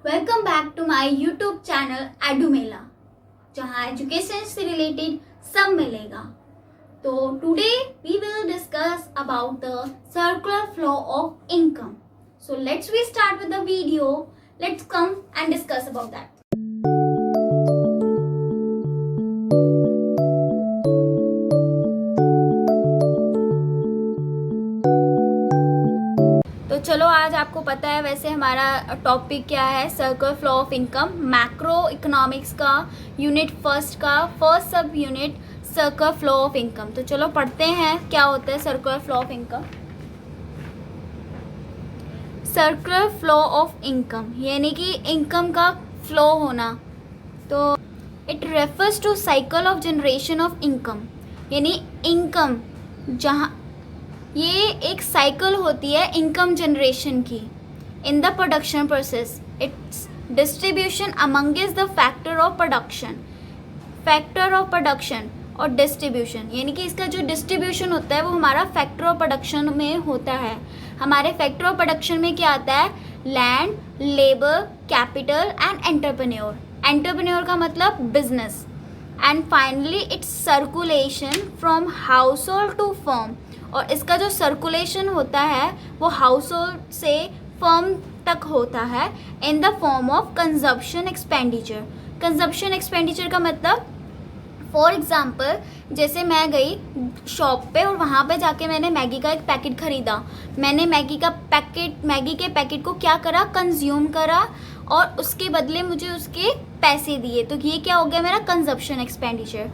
Welcome back to my YouTube channel Edumela, जहाँ education से related सब मिलेगा। तो today we will discuss about the circular flow of income. So let's we start with the video. Let's come and discuss about that. तो चलो, आज आपको पता है वैसे हमारा टॉपिक क्या है, circular flow of income. Macroeconomics का यूनिट फर्स्ट का first sub unit circular flow of income. तो चलो पढ़ते हैं क्या होता है circular flow of income. Circular flow of income यानी कि इनकम का फ्लो होना। तो it refers to cycle of generation of income, यानी इनकम जहाँ ये एक साइकिल होती है इनकम जनरेशन की in the production process. It's distribution amongst the factor of production और डिस्ट्रीब्यूशन, यानी कि इसका जो डिस्ट्रीब्यूशन होता है वो हमारा फैक्टर ऑफ प्रोडक्शन में होता है। हमारे फैक्टर ऑफ प्रोडक्शन में क्या आता है? Land, labour, capital and entrepreneur. Entrepreneur का मतलब business. And finally it's circulation from household to firm. और इसका जो सर्कुलेशन होता है वो हाउस होल्ड से फर्म तक होता है in the form of consumption expenditure. Consumption expenditure का मतलब, फॉर एग्जाम्पल, जैसे मैं गई शॉप पे और वहाँ पे जाके मैंने मैगी का एक पैकेट ख़रीदा। मैंने मैगी के पैकेट को क्या करा? कंज्यूम करा और उसके बदले मुझे उसके पैसे दिए। तो ये क्या हो गया? मेरा consumption expenditure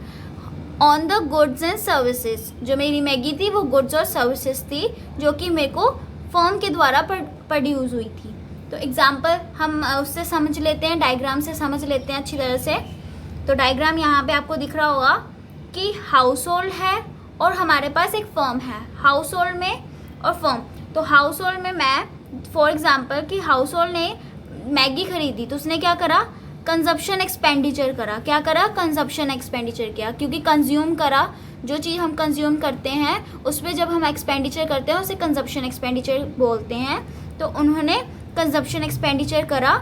on the goods and services. जो मेरी मैगी थी वो गुड्स और सर्विसेज थी जो कि मेरे को फर्म के द्वारा प्रोड्यूस हुई थी। तो एग्जाम्पल हम उससे समझ लेते हैं, डायग्राम से समझ लेते हैं अच्छी तरह से। तो डायग्राम यहाँ पे आपको दिख रहा होगा कि हाउस होल्ड है और हमारे पास एक फर्म है। हाउस होल्ड में और फर्म। तो हाउस होल्ड में मैं, फॉर एग्जाम्पल, कि हाउस होल्ड ने मैगी खरीदी तो उसने क्या करा? कंजप्शन एक्सपेंडिचर करा। क्या करा? कंजप्शन एक्सपेंडिचर किया, क्योंकि कंज्यूम करा। जो चीज़ हम कंज्यूम करते हैं उस पर जब हम एक्सपेंडिचर करते हैं उसे कंजप्शन एक्सपेंडिचर बोलते हैं। तो उन्होंने कंजप्शन एक्सपेंडिचर करा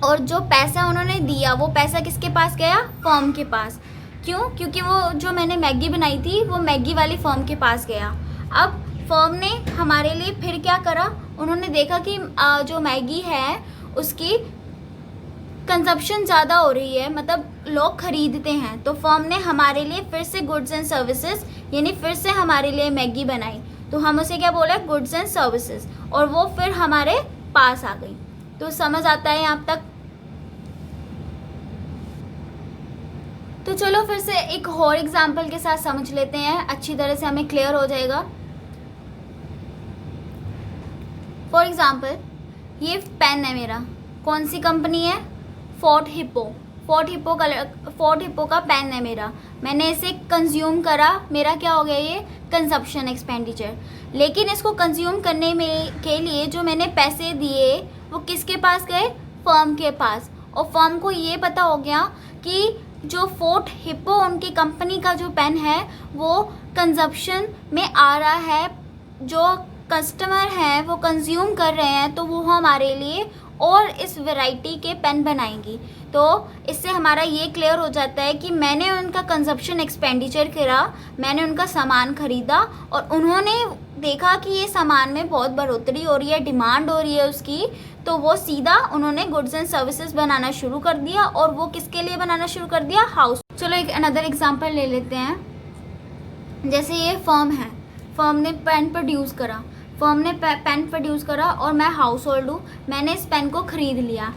और जो पैसा उन्होंने दिया वो पैसा किसके पास गया? फर्म के पास। क्यों? क्योंकि वो जो मैंने मैगी बनाई थी वो मैगी वाली फर्म के पास गया। अब फर्म ने हमारे लिए फिर क्या करा? उन्होंने देखा कि जो मैगी है उसकी कंजप्शन ज़्यादा हो रही है, मतलब लोग खरीदते हैं। तो फर्म ने हमारे लिए फिर से गुड्स एंड सर्विसेज, यानी फिर से हमारे लिए मैगी बनाई। तो हम उसे क्या बोले? Goods and services. और वो फिर हमारे पास आ गई। तो समझ आता है यहाँ तक? तो चलो फिर से एक और एग्जाम्पल के साथ समझ लेते हैं, अच्छी तरह से हमें क्लियर हो जाएगा। फॉर एग्जाम्पल, ये पेन है मेरा। कौन सी कंपनी है? फोर्ट हिप्पो का पेन है मेरा। मैंने इसे कंज्यूम करा, मेरा क्या हो गया? ये कंजप्शन एक्सपेंडिचर। लेकिन इसको कंज्यूम करने में के लिए जो मैंने पैसे दिए वो किसके पास गए? फर्म के पास। और फर्म को ये पता हो गया कि जो फोर्ट हिप्पो उनकी कंपनी का जो पेन है वो कंजप्शन में आ रहा है, जो कस्टमर हैं वो कंज्यूम कर रहे हैं, तो वो हमारे लिए और इस वैरायटी के पेन बनाएंगी। तो इससे हमारा ये क्लियर हो जाता है कि मैंने उनका कंजप्शन एक्सपेंडिचर करा, मैंने उनका सामान खरीदा और उन्होंने देखा कि ये सामान में बहुत बढ़ोतरी हो रही है, डिमांड हो रही है उसकी, तो वो सीधा उन्होंने गुड्स एंड सर्विसेज बनाना शुरू कर दिया। और वो किसके लिए बनाना शुरू कर दिया? हाउस। चलो एक अनदर एग्जाम्पल ले लेते हैं। जैसे ये फर्म है, फर्म ने पेन प्रोड्यूस करा और मैं हाउस होल्ड हूँ, मैंने इस पेन को खरीद लिया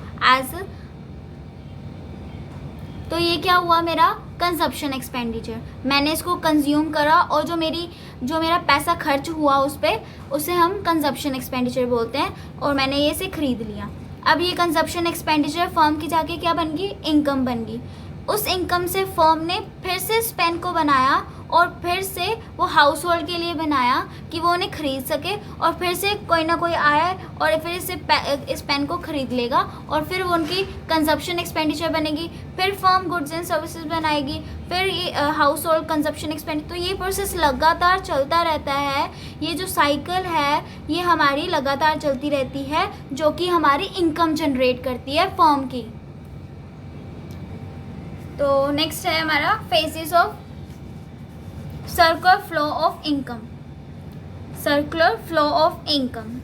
तो ये क्या हुआ? मेरा कंजप्शन एक्सपेंडिचर। मैंने इसको कंज्यूम करा और जो मेरा पैसा खर्च हुआ उस पर, उसे हम कंजप्शन एक्सपेंडिचर बोलते हैं। और मैंने ये इसे खरीद लिया। अब ये कंजप्शन एक्सपेंडिचर फर्म की जाके क्या बन गई? इनकम बन गई। उस इनकम से फर्म ने फिर से इस पेन को बनाया और फिर से वो हाउस होल्ड के लिए बनाया कि वो उन्हें ख़रीद सके, और फिर से कोई ना कोई आया और फिर इस पेन को ख़रीद लेगा, और फिर वो उनकी कंजप्शन एक्सपेंडिचर बनेगी, फिर फर्म गुड्स एंड सर्विसेज बनाएगी, फिर ये हाउस होल्ड कंजप्शन एक्सपेंडिचर। तो ये प्रोसेस लगातार चलता रहता है। ये जो साइकिल है ये हमारी लगातार चलती रहती है, जो कि हमारी इनकम जनरेट करती है फर्म की। तो नेक्स्ट है हमारा phases of circular flow of income. Circular flow of income,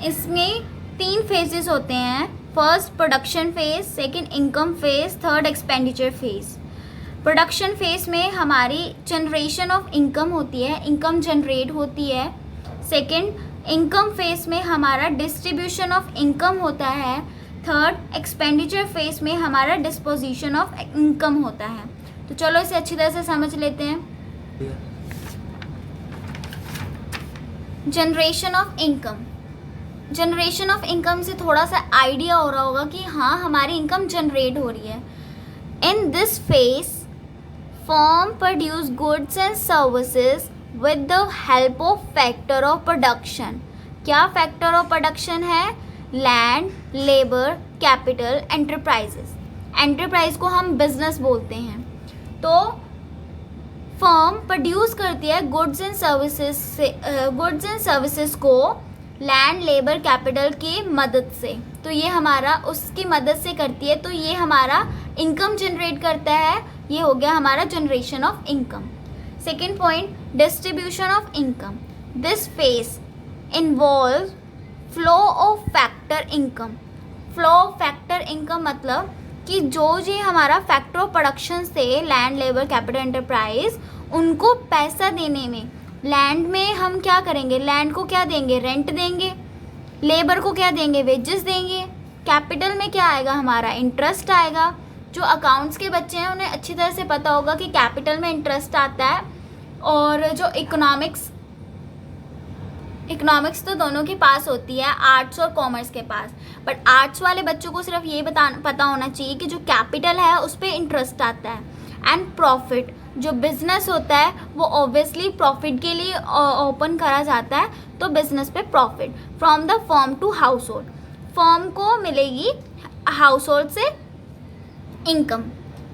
इसमें 3 फेजेस होते हैं। First production phase, second income phase, third expenditure phase. Production phase में हमारी जनरेशन ऑफ इनकम होती है, इनकम जनरेट होती है। सेकंड इनकम फेज में हमारा डिस्ट्रीब्यूशन ऑफ इनकम होता है। थर्ड एक्सपेंडिचर फेज में हमारा डिस्पोजिशन ऑफ इनकम होता है। तो चलो इसे अच्छी तरह से समझ लेते हैं। Generation of income, generation of income से थोड़ा सा आइडिया हो रहा होगा कि हाँ हमारी इनकम जनरेट हो रही है। इन this phase firm produce goods and services with the help of factor of production. क्या फैक्टर ऑफ प्रोडक्शन है? Land, labour, capital, enterprises. Enterprise को हम बिजनेस बोलते हैं। तो फर्म प्रोड्यूस करती है गुड्स एंड सर्विसेज को लैंड, लेबर, कैपिटल की मदद से। तो ये हमारा उसकी मदद से करती है, तो ये हमारा इनकम जनरेट करता है। ये हो गया हमारा generation of income. Second point, distribution of income. This phase involve flow of factor income. Flow of factor income मतलब कि जो ये हमारा फैक्टर ऑफ प्रोडक्शन से लैंड, लेबर, कैपिटल, एंटरप्राइज उनको पैसा देने में, लैंड में हम क्या करेंगे? लैंड को क्या देंगे? रेंट देंगे। लेबर को क्या देंगे? वेजेस देंगे। कैपिटल में क्या आएगा? हमारा इंटरेस्ट आएगा। जो अकाउंट्स के बच्चे हैं उन्हें अच्छी तरह से पता होगा कि कैपिटल में इंटरेस्ट आता है, और जो इकोनॉमिक्स तो दोनों के पास होती है, आर्ट्स और कॉमर्स के पास। बट आर्ट्स वाले बच्चों को सिर्फ ये पता होना चाहिए कि जो कैपिटल है उस पर इंटरेस्ट आता है। एंड प्रॉफिट, जो बिजनेस होता है वो ऑब्वियसली प्रॉफिट के लिए ओपन करा जाता है, तो बिजनेस पे profit from the firm to household. Firm को मिलेगी हाउस होल्ड से इनकम।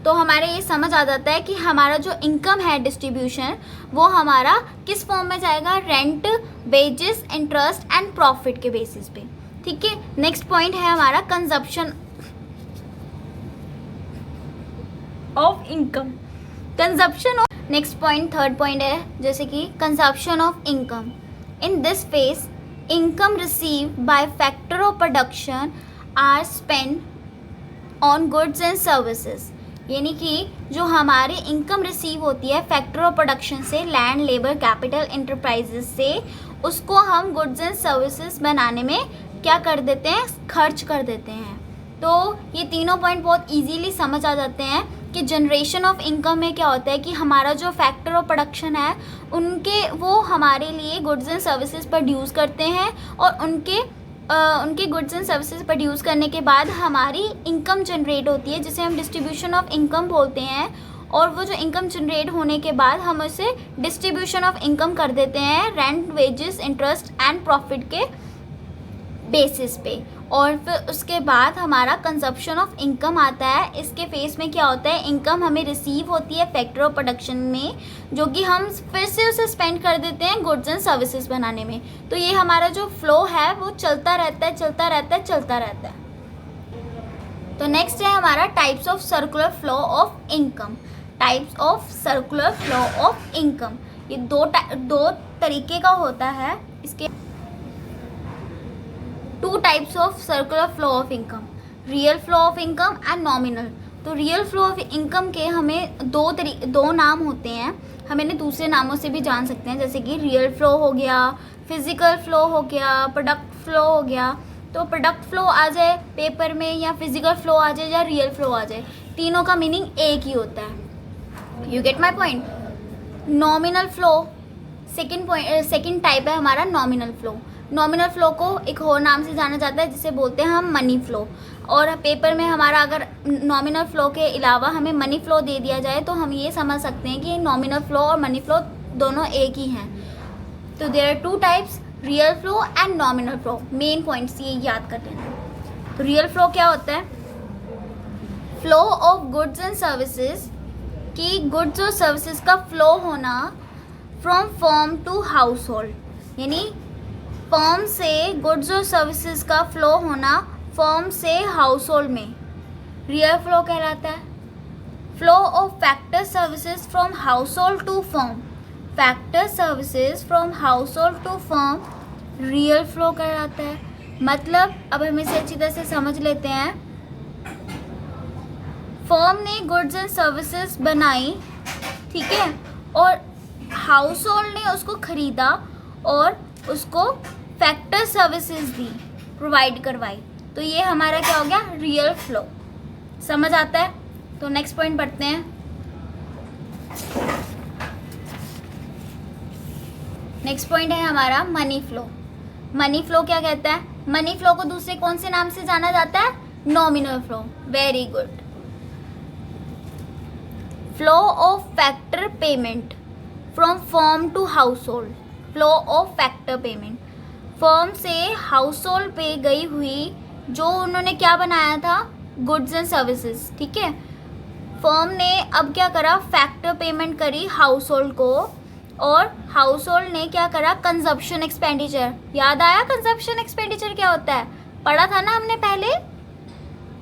तो हमारे ये समझ आ जाता है कि हमारा जो इनकम है डिस्ट्रीब्यूशन, वो हमारा किस फॉर्म में जाएगा? Rent, wages, interest and profit के बेसिस पे। ठीक है। नेक्स्ट पॉइंट है हमारा consumption of income. Consumption of, next point third point है जैसे कि consumption of income. In this phase income receive by factor of production are spend on goods and services. यानी कि जो हमारी इनकम रिसीव होती है फैक्टर ऑफ प्रोडक्शन से, लैंड, लेबर, कैपिटल, एंटरप्राइजेस से, उसको हम गुड्स एंड सर्विसेज बनाने में क्या कर देते हैं? खर्च कर देते हैं। तो ये तीनों पॉइंट बहुत इजीली समझ आ जाते हैं कि जनरेशन ऑफ इनकम में क्या होता है कि हमारा जो फैक्टर ऑफ प्रोडक्शन है वो हमारे लिए गुड्स एंड सर्विसेज प्रोड्यूस करते हैं, और उनके गुड्स एंड सर्विसेज प्रोड्यूस करने के बाद हमारी इनकम जनरेट होती है, जिसे हम डिस्ट्रीब्यूशन ऑफ इनकम बोलते हैं। और वो जो इनकम जनरेट होने के बाद हम उसे डिस्ट्रीब्यूशन ऑफ इनकम कर देते हैं rent, wages, interest and profit के बेसिस पे। और फिर उसके बाद हमारा कंजप्शन ऑफ इनकम आता है। इसके फेस में क्या होता है? इनकम हमें रिसीव होती है फैक्टर ऑफ प्रोडक्शन में, जो कि हम फिर से उसे स्पेंड कर देते हैं गुड्स एंड सर्विसेज बनाने में। तो ये हमारा जो फ्लो है वो चलता रहता है। तो नेक्स्ट है हमारा types of circular flow of income. Types of circular flow of income, ये दो तरीके का होता है। इसके 2 types of circular flow of income, real flow of income and nominal. तो रियल फ्लो ऑफ इनकम के हमें दो नाम होते हैं, हम इन्हें दूसरे नामों से भी जान सकते हैं, जैसे कि रियल फ्लो हो गया, फिजिकल फ्लो हो गया, प्रोडक्ट फ्लो हो गया। तो प्रोडक्ट फ्लो आ जाए पेपर में, या फिजिकल फ्लो आ जाए, या रियल फ्लो आ जाए, तीनों का मीनिंग एक ही होता है। You get my point. Nominal flow second type है हमारा नॉमिनल फ्लो। नॉमिनल फ्लो को एक और नाम से जाना जाता है जिसे बोलते हैं हम मनी फ्लो। और पेपर में हमारा अगर नॉमिनल फ्लो के अलावा हमें मनी फ्लो दे दिया जाए तो हम ये समझ सकते हैं कि नॉमिनल फ्लो और मनी फ्लो दोनों एक ही हैं। तो there are two types, real flow and nominal flow. Main points ये याद कर लेना। तो रियल फ्लो क्या होता है? Flow of goods and services, कि गुड्स और सर्विसेज का फ्लो होना from firm to household, यानी फर्म से गुड्स और सर्विसेज का फ्लो होना फर्म से हाउस होल्ड में रियल फ्लो कहलाता है। Flow of factor services from household to firm, factor services from household to firm real flow कहलाता है। मतलब अब हम इसे अच्छी तरह से समझ लेते हैं। फर्म ने गुड्स एंड सर्विसेज बनाई, ठीक है, और हाउस होल्ड ने उसको खरीदा और उसको फैक्टर सर्विसेज दी, प्रोवाइड करवाई। तो ये हमारा क्या हो गया? Real flow. समझ आता है? तो नेक्स्ट पॉइंट पढ़ते हैं। नेक्स्ट पॉइंट है हमारा मनी फ्लो। मनी फ्लो क्या कहता है? मनी फ्लो को दूसरे कौन से नाम से जाना जाता है? Nominal flow. Very good. Flow of factor payment from firm to household, flow of factor payment, firm से हाउस होल्ड पे गई हुई जो उन्होंने क्या बनाया था? गुड्स एंड सर्विसेज, ठीक है। फर्म ने अब क्या करा? फैक्टर पेमेंट करी हाउस होल्ड को, और हाउस होल्ड ने क्या करा? Consumption expenditure. याद आया कंजप्शन एक्सपेंडिचर क्या होता है? पढ़ा था ना हमने पहले।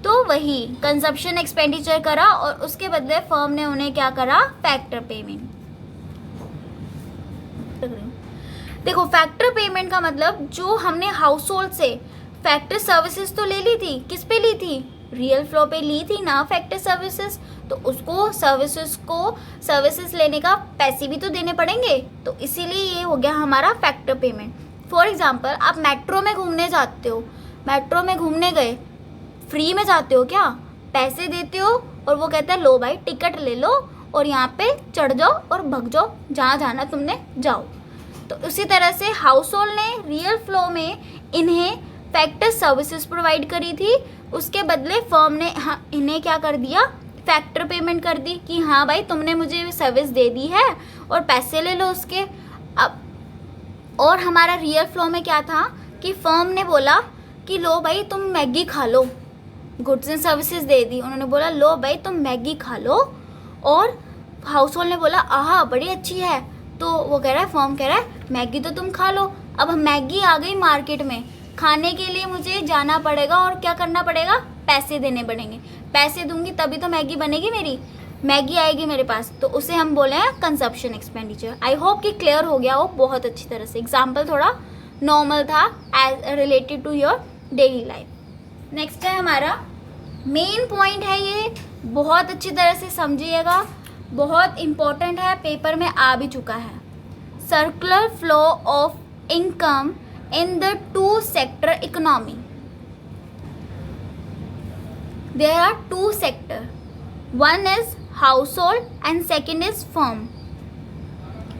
तो वही कंजप्शन एक्सपेंडिचर करा और उसके बदले फर्म ने उन्हें क्या करा? Factor payment. देखो फैक्टर पेमेंट का मतलब जो हमने हाउस होल्ड से फैक्टर सर्विसेज तो ले ली थी, किस पे ली थी? रियल फ्लो पे ली थी ना फैक्टर सर्विसेज। तो उसको सर्विसेज लेने का पैसे भी तो देने पड़ेंगे, तो इसीलिए ये हो गया हमारा फैक्टर पेमेंट। फॉर एग्जांपल आप मेट्रो में घूमने जाते हो, मेट्रो में घूमने गए, फ्री में जाते हो क्या? पैसे देते हो और वो कहता है लो भाई टिकट ले लो और यहाँ पे चढ़ जाओ और भग जाओ, जहाँ जाना तुमने जाओ। तो उसी तरह से हाउस होल्ड ने रियल फ्लो में इन्हें फैक्टर सर्विसेज प्रोवाइड करी थी, उसके बदले फर्म ने इन्हें क्या कर दिया? फैक्टर पेमेंट कर दी कि हाँ भाई तुमने मुझे सर्विस दे दी है और पैसे ले लो उसके। अब और हमारा रियल फ्लो में क्या था कि फर्म ने बोला कि लो भाई तुम मैगी खा लो, गुड्स एंड सर्विसेज दे दी, उन्होंने बोला लो भाई तुम मैगी खा लो, और हाउस होल्ड ने बोला आहा बड़ी अच्छी है, तो वो कह रहा है, फर्म कह रहा है मैगी तो तुम खा लो। अब मैगी आ गई मार्केट में, खाने के लिए मुझे जाना पड़ेगा और क्या करना पड़ेगा? पैसे देने पड़ेंगे। पैसे दूंगी तभी तो मैगी बनेगी, मेरी मैगी आएगी मेरे पास, तो उसे हम बोले हैं कंजप्शन एक्सपेंडिचर। आई होप कि क्लियर हो गया हो बहुत अच्छी तरह से। एग्जाम्पल थोड़ा नॉर्मल था as related to your daily life. Next है हमारा मेन पॉइंट है, ये बहुत अच्छी तरह से समझिएगा, बहुत इम्पोर्टेंट है, पेपर में आ भी चुका है। Circular flow of income in the two sector economy. There are two sector, one is household and second is firm.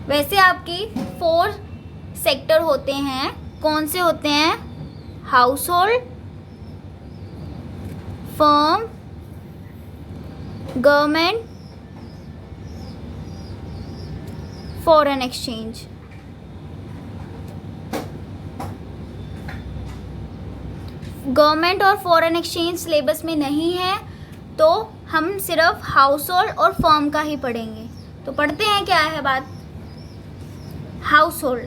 वैसे आपकी 4 सेक्टर होते हैं, कौन से होते हैं? Household, firm, government, foreign exchange. Government और फॉरेन एक्सचेंज सिलेबस में नहीं है, तो हम सिर्फ हाउस होल्ड और फर्म का ही पढ़ेंगे। तो पढ़ते हैं क्या है बात। Household,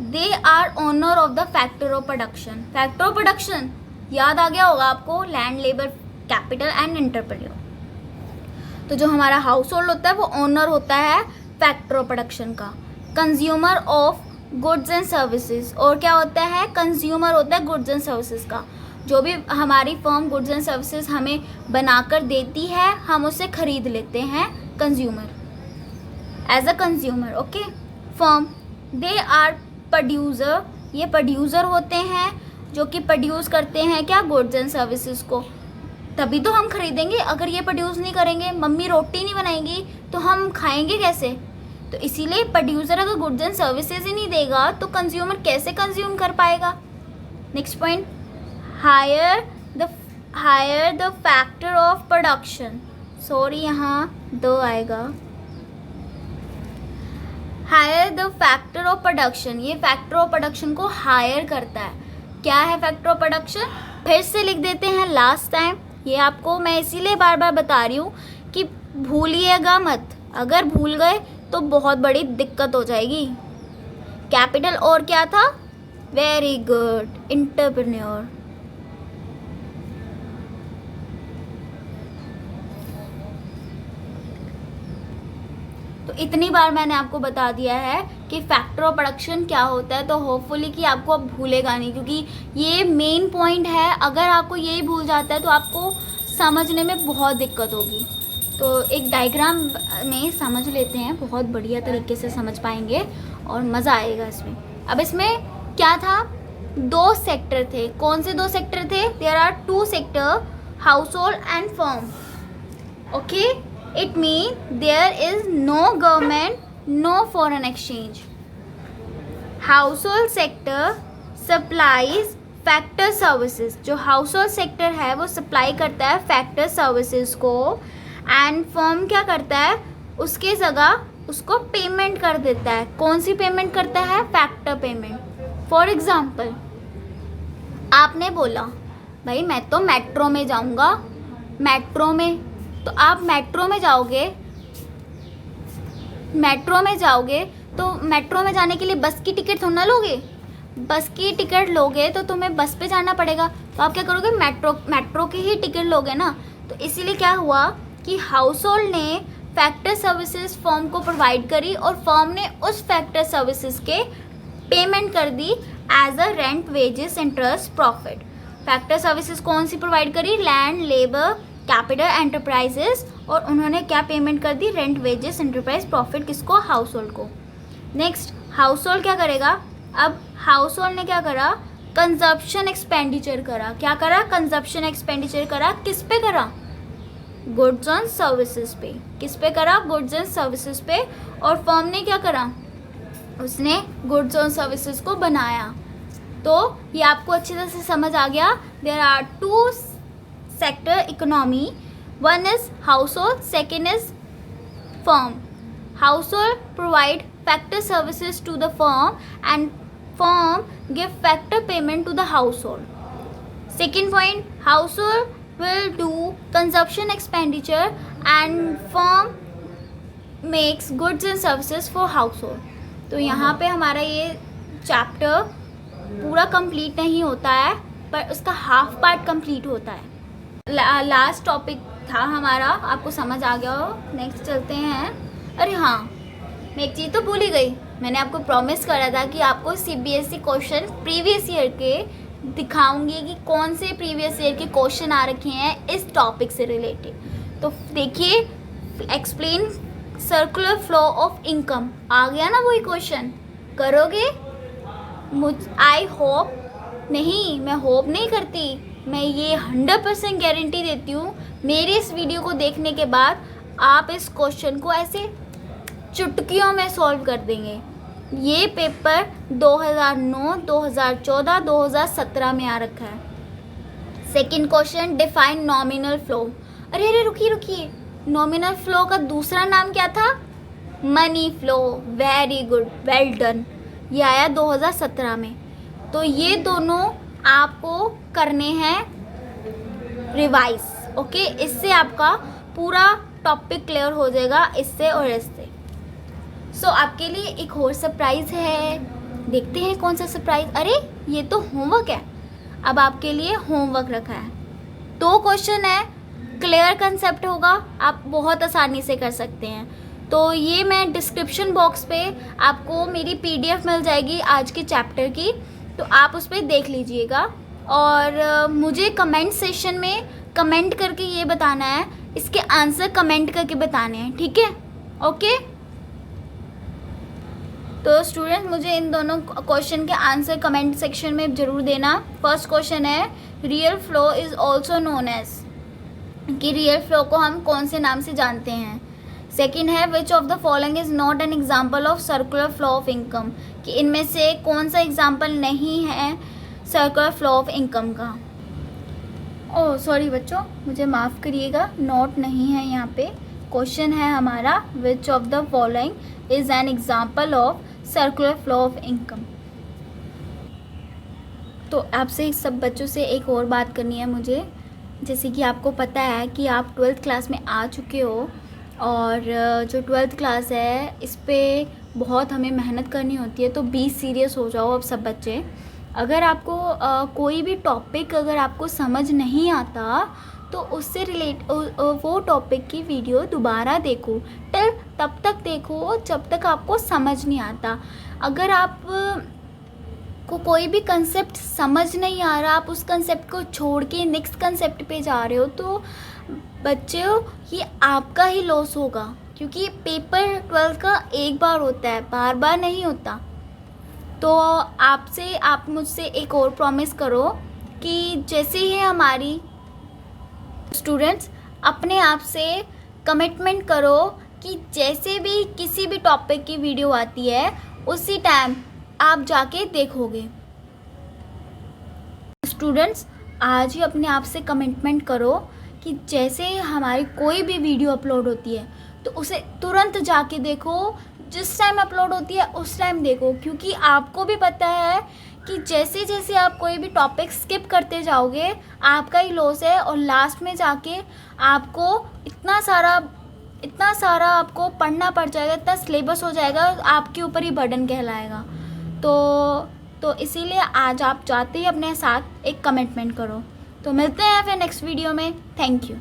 they are owner of the factor of production. Factor of production याद आ गया होगा आपको, land, labour, capital and entrepreneur. तो जो हमारा हाउस होल्ड होता है वो ओनर होता है फैक्टर ऑफ प्रोडक्शन का। Consumer of goods and services, और क्या होता है? कंज्यूमर होता है गुड्स एंड सर्विसेज का। जो भी हमारी फर्म गुड्स एंड सर्विसेज हमें बनाकर देती है, हम उसे खरीद लेते हैं, consumer, as a consumer. Okay. Firm, they are producer, ये प्रोड्यूसर होते हैं जो कि प्रोड्यूस करते हैं क्या? गुड्स एंड सर्विसेज को। तभी तो हम खरीदेंगे, अगर ये प्रोड्यूस नहीं करेंगे, मम्मी रोटी नहीं बनाएंगी तो हम खाएंगे कैसे? तो इसीलिए प्रोड्यूसर अगर गुड्स एंड सर्विसेज ही नहीं देगा तो कंज्यूमर कैसे कंज्यूम कर पाएगा? Next point, hire the factor of production, sorry यहाँ द आएगा, hire the factor of production, ये फैक्टर ऑफ प्रोडक्शन को हायर करता है। क्या है फैक्टर ऑफ प्रोडक्शन, फिर से लिख देते हैं लास्ट टाइम, ये आपको मैं इसीलिए बार बार बता रही हूँ कि भूलिएगा मत, अगर भूल गए तो बहुत बड़ी दिक्कत हो जाएगी। कैपिटल और क्या था, वेरी गुड, एंटरप्रेन्योर। तो इतनी बार मैंने आपको बता दिया है कि फैक्टर ऑफ प्रोडक्शन क्या होता है, तो होपफुली कि आपको अब भूलेगा नहीं, क्योंकि ये मेन पॉइंट है। अगर आपको यही भूल जाता है तो आपको समझने में बहुत दिक्कत होगी। तो एक डायग्राम में समझ लेते हैं, बहुत बढ़िया तरीके से समझ पाएंगे और मज़ा आएगा इसमें। अब इसमें क्या था, 2 सेक्टर थे। कौन से 2 सेक्टर थे, there are 2 sector, household and firm. Okay, it means there is no government, no foreign exchange. Household sector supplies factor services, जो household sector है वो supply करता है factor services को, and firm क्या करता है, उसके जगह उसको पेमेंट कर देता है। कौन सी पेमेंट करता है, फैक्टर पेमेंट। फॉर एग्जाम्पल, आपने बोला भाई मैं तो मेट्रो में जाऊँगा, मेट्रो में, तो आप मेट्रो में जाओगे तो मेट्रो में जाने के लिए बस की टिकट थोड़ा ना लोगे, बस की टिकट लोगे तो तुम्हें बस पे जाना पड़ेगा, तो आप क्या करोगे, मेट्रो की ही टिकट लोगे ना। तो इसीलिए क्या हुआ कि हाउस होल्ड ने फैक्टर सर्विसेज फर्म को प्रोवाइड करी और फर्म ने उस फैक्टर सर्विसेज के पेमेंट कर दी as a rent, wages, interest, profit. Factor services कौन सी प्रोवाइड करी, लैंड, लेबर, कैपिटल, एंटरप्राइजेस, और उन्होंने क्या पेमेंट कर दी, रेंट, वेजेस, एंटरप्राइज, प्रॉफिट, किसको, हाउस होल्ड को। नेक्स्ट, हाउस होल्ड क्या करेगा, अब हाउस होल्ड ने क्या करा, कंजप्शन एक्सपेंडिचर करा। क्या करा, कंजप्शन एक्सपेंडिचर करा, किस पे करा, गुड्स एंड सर्विसेज पे। किस पे करा, गुड्स एंड सर्विसेज पे। और फर्म ने क्या करा, उसने गुड्स एंड सर्विसेज को बनाया। तो ये आपको अच्छी तरह से समझ आ गया। There are 2 sector economy, one is household, second is firm. Household provide factor services to the firm and firm give factor payment to the household. Second point, household will do consumption expenditure and firm makes goods and services for household. तो यहाँ पे हमारा ये chapter पूरा complete नहीं होता है, पर उसका हाफ पार्ट कंप्लीट होता है। लास्ट टॉपिक था हमारा, आपको समझ आ गया हो। नेक्स्ट चलते हैं। अरे हाँ, मैं एक चीज़ तो भूल ही गई, मैंने आपको प्रॉमिस करा था कि आपको CBSE क्वेश्चन प्रीवियस ईयर के दिखाऊंगी कि कौन से प्रीवियस ईयर के क्वेश्चन आ रखे हैं इस टॉपिक से रिलेटेड। तो देखिए, explain circular flow of income, आ गया ना वही क्वेश्चन, करोगे? आई होप नहीं, मैं होप नहीं करती, मैं ये 100% गारंटी देती हूँ, मेरे इस वीडियो को देखने के बाद आप इस क्वेश्चन को ऐसे चुटकियों में सॉल्व कर देंगे। ये पेपर 2009, 2014, 2017 में आ रखा है। Second question, define nominal flow. अरे रुकिए, नॉमिनल फ्लो का दूसरा नाम क्या था, money flow. Very good, well done. ये आया 2017 में। तो ये दोनों आपको करने हैं रिवाइज, ओके। इससे आपका पूरा टॉपिक क्लियर हो जाएगा, इससे और इससे। सो आपके लिए एक और सरप्राइज है, देखते हैं कौन सा सरप्राइज। अरे ये तो होमवर्क है, अब आपके लिए होमवर्क रखा है। 2 क्वेश्चन है, क्लियर कंसेप्ट होगा, आप बहुत आसानी से कर सकते हैं। तो ये मैं डिस्क्रिप्शन बॉक्स पे आपको मेरी PDF मिल जाएगी आज के चैप्टर की, तो आप उस पर देख लीजिएगा। और मुझे कमेंट सेशन में कमेंट करके ये बताना है, इसके आंसर कमेंट करके बताने हैं, ठीक है, ओके। तो स्टूडेंट, मुझे इन दोनों क्वेश्चन के आंसर कमेंट सेक्शन में ज़रूर देना। फर्स्ट क्वेश्चन है, real flow is also known as, कि रियल फ्लो को हम कौन से नाम से जानते हैं। सेकेंड है, which of the following is not an example of circular flow of income, कि इनमें से कौन सा एग्जाम्पल नहीं है सर्कुलर फ्लो ऑफ इनकम का। ओह सॉरी बच्चों, मुझे माफ़ करिएगा, नोट नहीं है यहाँ पे। क्वेश्चन है हमारा, which of the following is an example of circular flow of income. तो आपसे सब बच्चों से एक और बात करनी है मुझे। जैसे कि आपको पता है कि आप 12th क्लास में आ चुके हो, और जो 12th क्लास है इस पे बहुत हमें मेहनत करनी होती है, तो बी सीरियस हो जाओ अब सब बच्चे। अगर आपको कोई भी टॉपिक अगर आपको समझ नहीं आता तो उससे वो टॉपिक की वीडियो दोबारा देखो, तब तक देखो जब तक आपको समझ नहीं आता। अगर आप को कोई भी कंसेप्ट समझ नहीं आ रहा, आप उस कंसेप्ट को छोड़ के नेक्स्ट कंसेप्ट पे जा रहे हो, तो बच्चों ये आपका ही लॉस होगा, क्योंकि पेपर 12 का एक बार होता है, बार बार नहीं होता। तो आप मुझसे एक और प्रॉमिस करो कि जैसे ही हमारी स्टूडेंट्स अपने आप से कमिटमेंट करो कि जैसे भी किसी भी टॉपिक की वीडियो आती है उसी टाइम आप जाके देखोगे। स्टूडेंट्स आज ही अपने आप से कमिटमेंट करो कि जैसे हमारी कोई भी वीडियो अपलोड होती है तो उसे तुरंत जाके देखो, जिस टाइम अपलोड होती है उस टाइम देखो, क्योंकि आपको भी पता है कि जैसे जैसे आप कोई भी टॉपिक स्किप करते जाओगे आपका ही लॉस है, और लास्ट में जाके आपको इतना सारा आपको पढ़ना पड़ जाएगा, इतना सिलेबस हो जाएगा, आपके ऊपर ही बर्डन कहलाएगा। तो इसीलिए आज आप जाते ही अपने साथ एक कमिटमेंट करो। तो मिलते हैं फिर नेक्स्ट वीडियो में। Thank you.